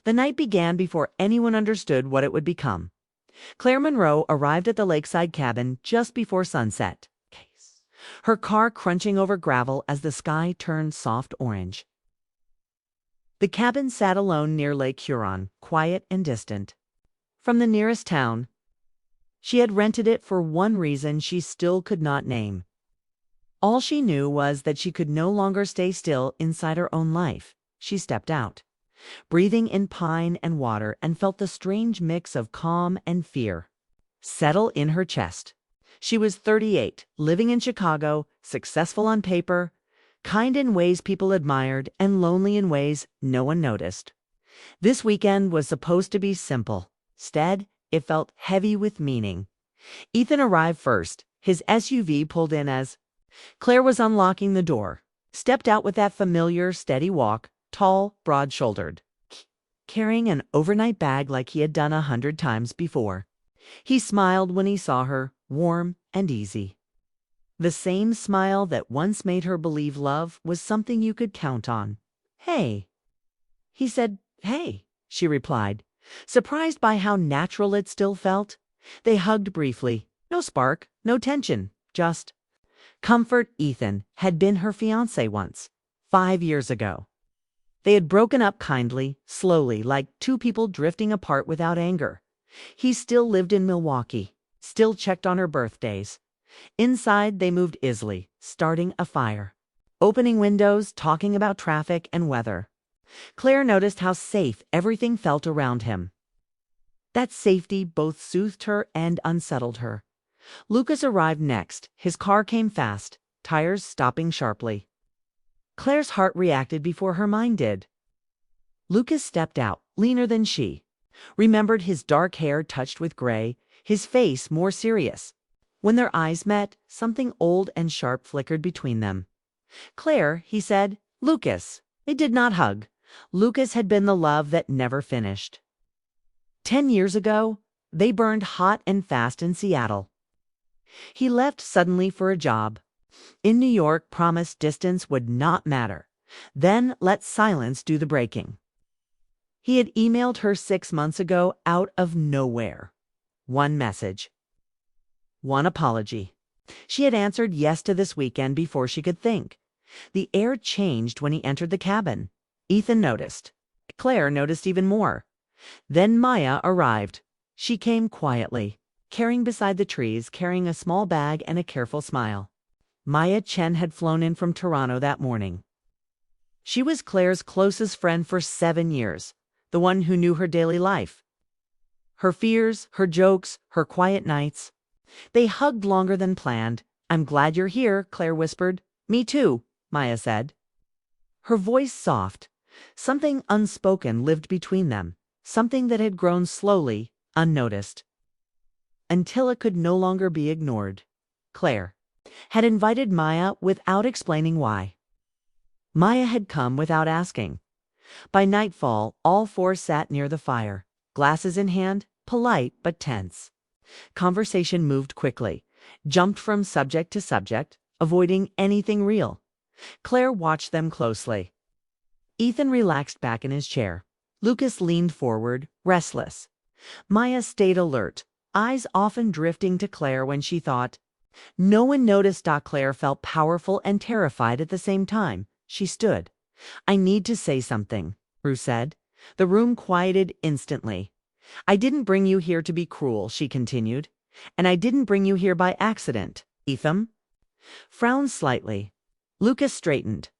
The night began before anyone understood what it would become. Claire Monroe arrived at the lakeside cabin just before sunset, her car crunching over gravel as the sky turned soft orange. The cabin sat alone near Lake Huron, quiet and distant from the nearest town. She had rented it for one reason she still could not name. All she knew was that she could no longer stay still inside her own life. She stepped out, breathing in pine and water, and felt the strange mix of calm and fear settle in her chest. She was 38, living in Chicago, successful on paper, kind in ways people admired, and lonely in ways no one noticed. This weekend was supposed to be simple. Instead, it felt heavy with meaning. Ethan arrived first. His SUV pulled in as Claire was unlocking the door, stepped out with that familiar, steady walk, tall, broad-shouldered, carrying an overnight bag like he had done 100 times before. He smiled when he saw her, warm and easy. The same smile that once made her believe love was something you could count on. "Hey." He said, "Hey," she replied, surprised by how natural it still felt. They hugged briefly. No spark, no tension, just comfort. Ethan had been her fiancé once, 5 years ago. They had broken up kindly, slowly, like two people drifting apart without anger. He still lived in Milwaukee, still checked on her birthdays. Inside, they moved easily, starting a fire, opening windows, talking about traffic and weather. Claire noticed how safe everything felt around him. That safety both soothed her and unsettled her. Lucas arrived next. His car came fast, tires stopping sharply. Claire's heart reacted before her mind did. Lucas stepped out, leaner than she. Remembered his dark hair touched with gray, his face more serious. When their eyes met, something old and sharp flickered between them. "Claire," he said. "Lucas." They did not hug. Lucas had been the love that never finished. 10 years ago, they burned hot and fast in Seattle. He left suddenly for a job. In New York, promised distance would not matter. Then let silence do the breaking. He had emailed her 6 months ago out of nowhere. One message. One apology. She had answered yes to this weekend before she could think. The air changed when he entered the cabin. Ethan noticed. Claire noticed even more. Then Maya arrived. She came quietly, carrying beside the trees, carrying a small bag and a careful smile. Maya Chen had flown in from Toronto that morning. She was Claire's closest friend for 7 years, the one who knew her daily life. Her fears, her jokes, her quiet nights. They hugged longer than planned. "I'm glad you're here," Claire whispered. "Me too," Maya said. Her voice soft. Something unspoken lived between them, something that had grown slowly, unnoticed, until it could no longer be ignored. Claire had invited Maya without explaining why. Maya had come without asking. By nightfall, all four sat near the fire, glasses in hand, polite but tense. Conversation moved quickly, jumped from subject to subject, avoiding anything real. Claire watched them closely. Ethan relaxed back in his chair. Lucas leaned forward, restless. Maya stayed alert, eyes often drifting to Claire when she thought. No one noticed. Claire felt powerful and terrified at the same time. She stood. "I need to say something," Rue said. The room quieted instantly. "I didn't bring you here to be cruel," she continued. "And I didn't bring you here by accident." Ethan frowned slightly. Lucas straightened.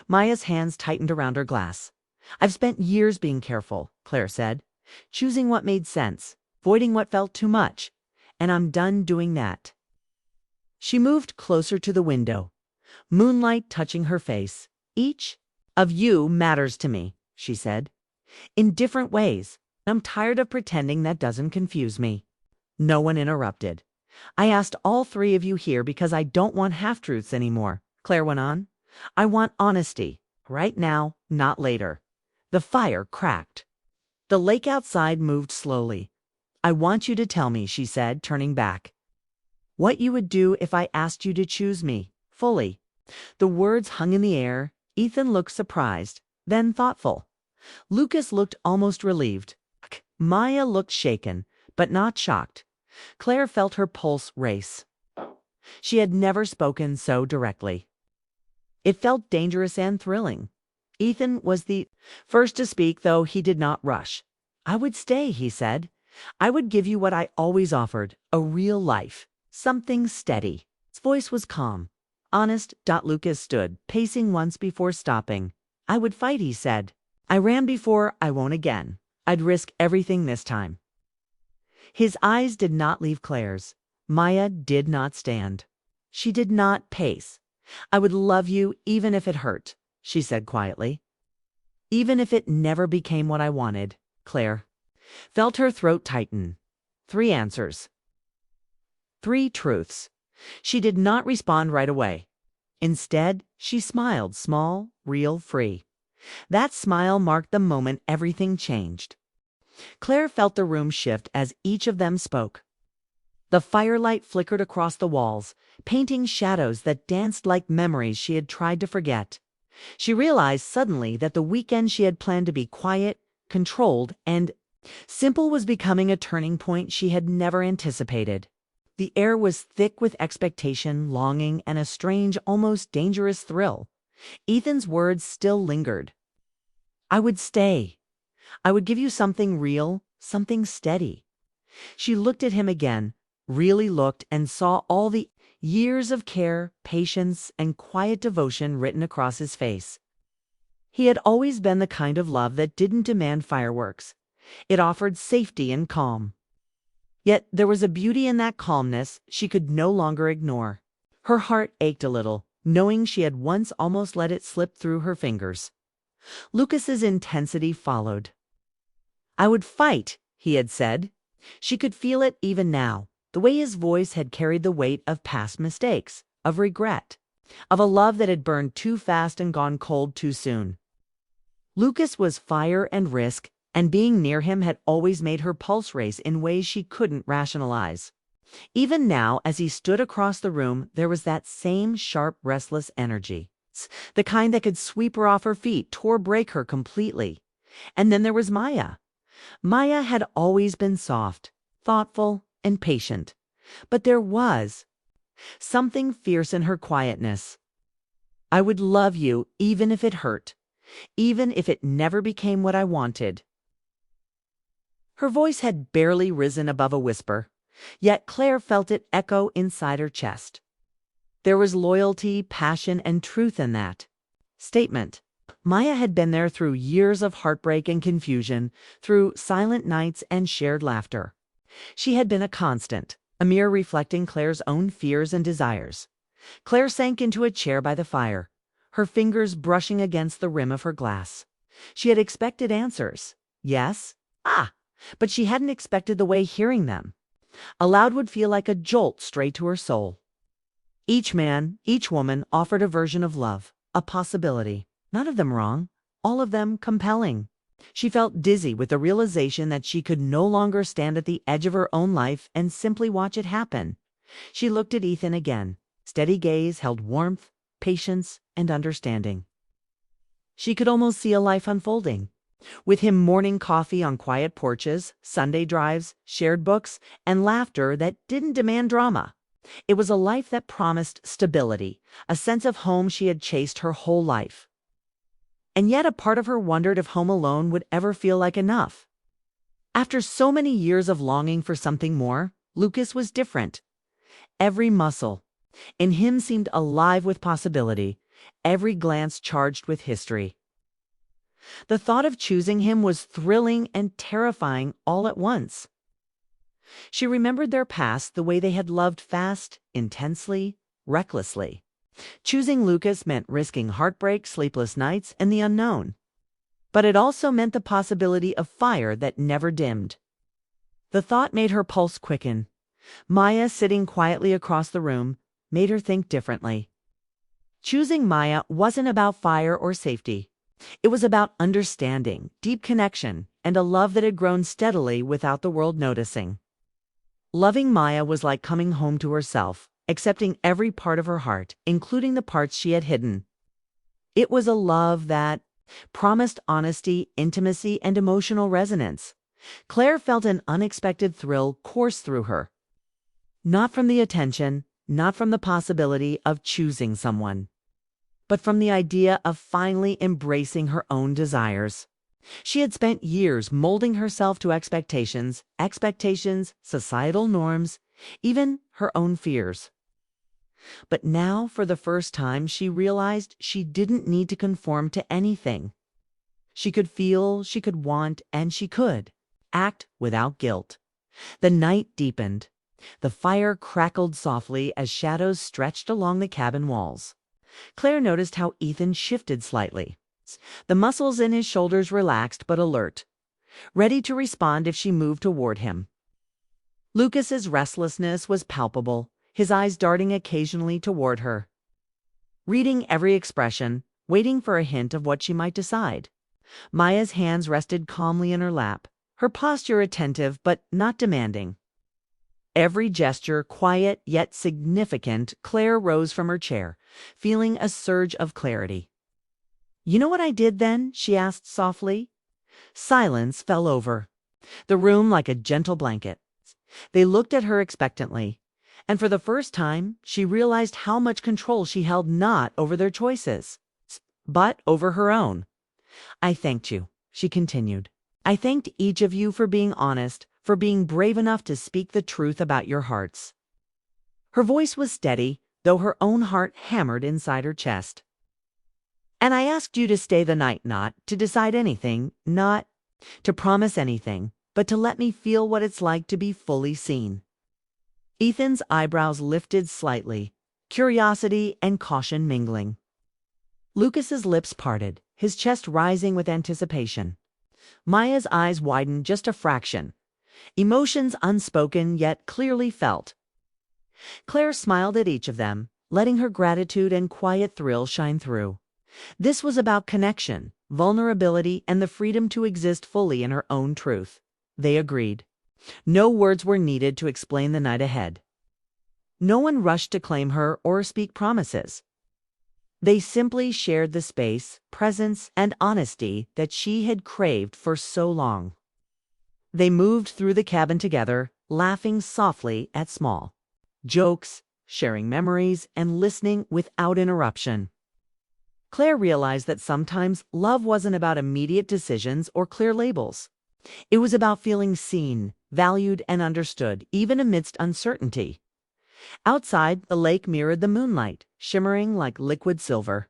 Maya's hands tightened around her glass. "I've spent years being careful," Claire said, "choosing what made sense, avoiding what felt too much. And I'm done doing that." She moved closer to the window, moonlight touching her face. "Each of you matters to me," she said, "in different ways. I'm tired of pretending. That doesn't confuse me." No one interrupted. "I asked all 3 of you here because I don't want half-truths anymore," Claire went on. "I want honesty. Right now, not later." The fire cracked. The lake outside moved slowly. "I want you to tell me," she said, turning back, "what you would do if I asked you to choose me, fully." The words hung in the air. Ethan looked surprised, then thoughtful. Lucas looked almost relieved. Maya looked shaken, but not shocked. Claire felt her pulse race. She had never spoken so directly. It felt dangerous and thrilling. Ethan was the first to speak, though he did not rush. "I would stay," he said. "I would give you what I always offered, a real life, something steady." His voice was calm, honest. Lucas stood, pacing once before stopping. "I would fight," he said. "I ran before, I won't again. I'd risk everything this time." His eyes did not leave Claire's. Maya did not stand. She did not pace. "I would love you even if it hurt," she said quietly. "Even if it never became what I wanted." Claire felt her throat tighten. 3 answers. 3 truths. She did not respond right away. Instead, she smiled, small, real, free. That smile marked the moment everything changed. Claire felt the room shift as each of them spoke. The firelight flickered across the walls, painting shadows that danced like memories she had tried to forget. She realized suddenly that the weekend she had planned to be quiet, controlled, and simple was becoming a turning point she had never anticipated. The air was thick with expectation, longing, and a strange, almost dangerous thrill. Ethan's words still lingered. "I would stay. I would give you something real, something steady." She looked at him again, really looked, and saw all the years of care, patience, and quiet devotion written across his face. He had always been the kind of love that didn't demand fireworks. It offered safety and calm. Yet there was a beauty in that calmness she could no longer ignore. Her heart ached a little, knowing she had once almost let it slip through her fingers. Lucas's intensity followed. "I would fight," he had said. She could feel it even now, the way his voice had carried the weight of past mistakes, of regret, of a love that had burned too fast and gone cold too soon. Lucas was fire and risk, and being near him had always made her pulse race in ways she couldn't rationalize. Even now, as he stood across the room, there was that same sharp, restless energy, the kind that could sweep her off her feet or break her completely. And then there was Maya. Maya had always been soft, thoughtful, and patient, but there was something fierce in her quietness. "I would love you even if it hurt, even if it never became what I wanted." Her voice had barely risen above a whisper, yet Claire felt it echo inside her chest. There was loyalty, passion, and truth in that statement. Maya had been there through years of heartbreak and confusion, through silent nights and shared laughter. She had been a constant, a mirror reflecting Claire's own fears and desires. Claire sank into a chair by the fire, her fingers brushing against the rim of her glass. She had expected answers. Yes? But she hadn't expected the way hearing them aloud would feel like a jolt straight to her soul. Each man, each woman offered a version of love, a possibility. None of them wrong, all of them compelling. She felt dizzy with the realization that she could no longer stand at the edge of her own life and simply watch it happen. She looked at Ethan again. Steady gaze held warmth, patience, and understanding. She could almost see a life unfolding, with him morning coffee on quiet porches, Sunday drives, shared books, and laughter that didn't demand drama. It was a life that promised stability, a sense of home she had chased her whole life. And yet a part of her wondered if home alone would ever feel like enough. After so many years of longing for something more, Lucas was different. Every muscle in him seemed alive with possibility, every glance charged with history. The thought of choosing him was thrilling and terrifying all at once. She remembered their past, the way they had loved fast, intensely, recklessly. Choosing Lucas meant risking heartbreak, sleepless nights, and the unknown. But it also meant the possibility of fire that never dimmed. The thought made her pulse quicken. Maya, sitting quietly across the room, made her think differently. Choosing Maya wasn't about fire or safety. It was about understanding, deep connection, and a love that had grown steadily without the world noticing. Loving Maya was like coming home to herself, accepting every part of her heart, including the parts she had hidden. It was a love that promised honesty, intimacy, and emotional resonance. Claire felt an unexpected thrill course through her. Not from the attention, not from the possibility of choosing someone, but from the idea of finally embracing her own desires. She had spent years molding herself to expectations, societal norms, even her own fears. But now, for the first time, she realized she didn't need to conform to anything. She could feel, she could want, and she could act without guilt. The night deepened. The fire crackled softly as shadows stretched along the cabin walls. Claire noticed how Ethan shifted slightly. The muscles in his shoulders relaxed but alert, ready to respond if she moved toward him. Lucas's restlessness was palpable, his eyes darting occasionally toward her, reading every expression, waiting for a hint of what she might decide. Maya's hands rested calmly in her lap, her posture attentive but not demanding. Every gesture quiet yet significant. Claire rose from her chair, feeling a surge of clarity. "You know what I did then?" she asked softly. Silence fell over the room like a gentle blanket. They looked at her expectantly, and for the first time she realized how much control she held not over their choices, but over her own. "I thanked you," she continued. "I thanked each of you for being honest, for being brave enough to speak the truth about your hearts." Her voice was steady, though her own heart hammered inside her chest. "And I asked you to stay the night, not to decide anything, not to promise anything, but to let me feel what it's like to be fully seen." Ethan's eyebrows lifted slightly, curiosity and caution mingling. Lucas's lips parted, his chest rising with anticipation. Maya's eyes widened just a fraction, emotions unspoken yet clearly felt. Claire smiled at each of them, letting her gratitude and quiet thrill shine through. This was about connection, vulnerability, and the freedom to exist fully in her own truth. They agreed. No words were needed to explain the night ahead. No one rushed to claim her or speak promises. They simply shared the space, presence, and honesty that she had craved for so long. They moved through the cabin together, laughing softly at small jokes, sharing memories, and listening without interruption. Claire realized that sometimes love wasn't about immediate decisions or clear labels. It was about feeling seen, valued, and understood, even amidst uncertainty. Outside, the lake mirrored the moonlight, shimmering like liquid silver.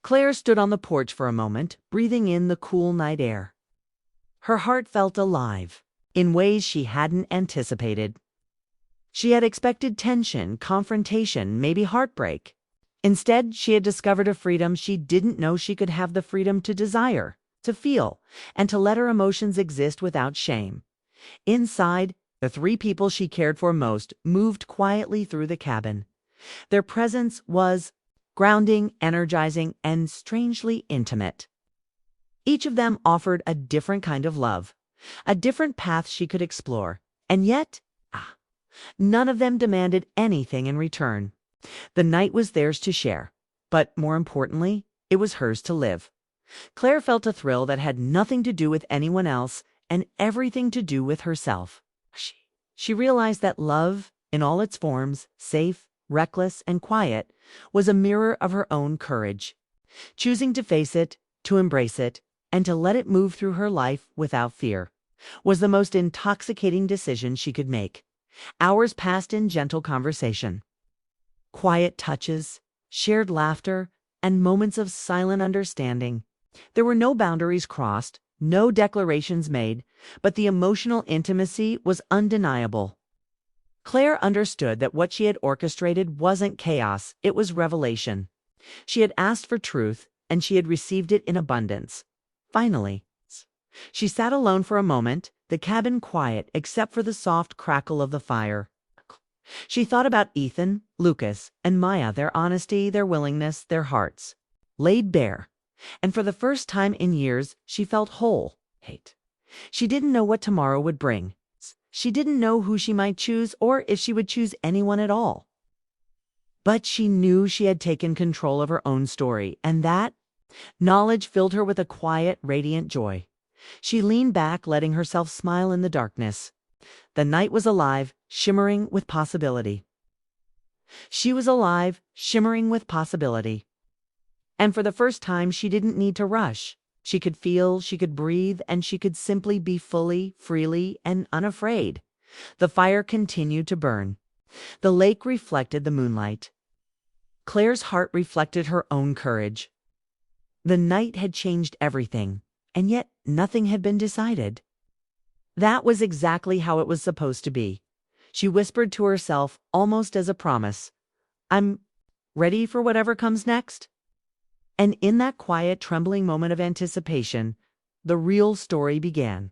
Claire stood on the porch for a moment, breathing in the cool night air. Her heart felt alive, in ways she hadn't anticipated. She had expected tension, confrontation, maybe heartbreak. Instead, she had discovered a freedom she didn't know she could have: the freedom to desire, to feel, and to let her emotions exist without shame. Inside, the three people she cared for most moved quietly through the cabin. Their presence was grounding, energizing, and strangely intimate. Each of them offered a different kind of love, a different path she could explore, and yet, none of them demanded anything in return. The night was theirs to share, but more importantly, it was hers to live. Claire felt a thrill that had nothing to do with anyone else and everything to do with herself. She realized that love, in all its forms, safe, reckless, and quiet, was a mirror of her own courage. Choosing to face it, to embrace it, and to let it move through her life without fear was the most intoxicating decision she could make. Hours passed in gentle conversation. Quiet touches, shared laughter, and moments of silent understanding. There were no boundaries crossed, no declarations made, but the emotional intimacy was undeniable. Claire understood that what she had orchestrated wasn't chaos, it was revelation. She had asked for truth, and she had received it in abundance. Finally, she sat alone for a moment, the cabin quiet except for the soft crackle of the fire. She thought about Ethan, Lucas, and Maya, their honesty, their willingness, their hearts laid bare. And for the first time in years, she felt whole. She didn't know what tomorrow would bring. She didn't know who she might choose or if she would choose anyone at all. But she knew she had taken control of her own story, and that Knowledge filled her with a quiet, radiant joy. She leaned back, letting herself smile in the darkness. The night was alive, shimmering with possibility. She was alive, shimmering with possibility. And for the first time, she didn't need to rush. She could feel, she could breathe, and she could simply be fully, freely, and unafraid. The fire continued to burn. The lake reflected the moonlight. Claire's heart reflected her own courage. The night had changed everything, and yet nothing had been decided. That was exactly how it was supposed to be. She whispered to herself, almost as a promise, "I'm ready for whatever comes next." And in that quiet, trembling moment of anticipation, the real story began.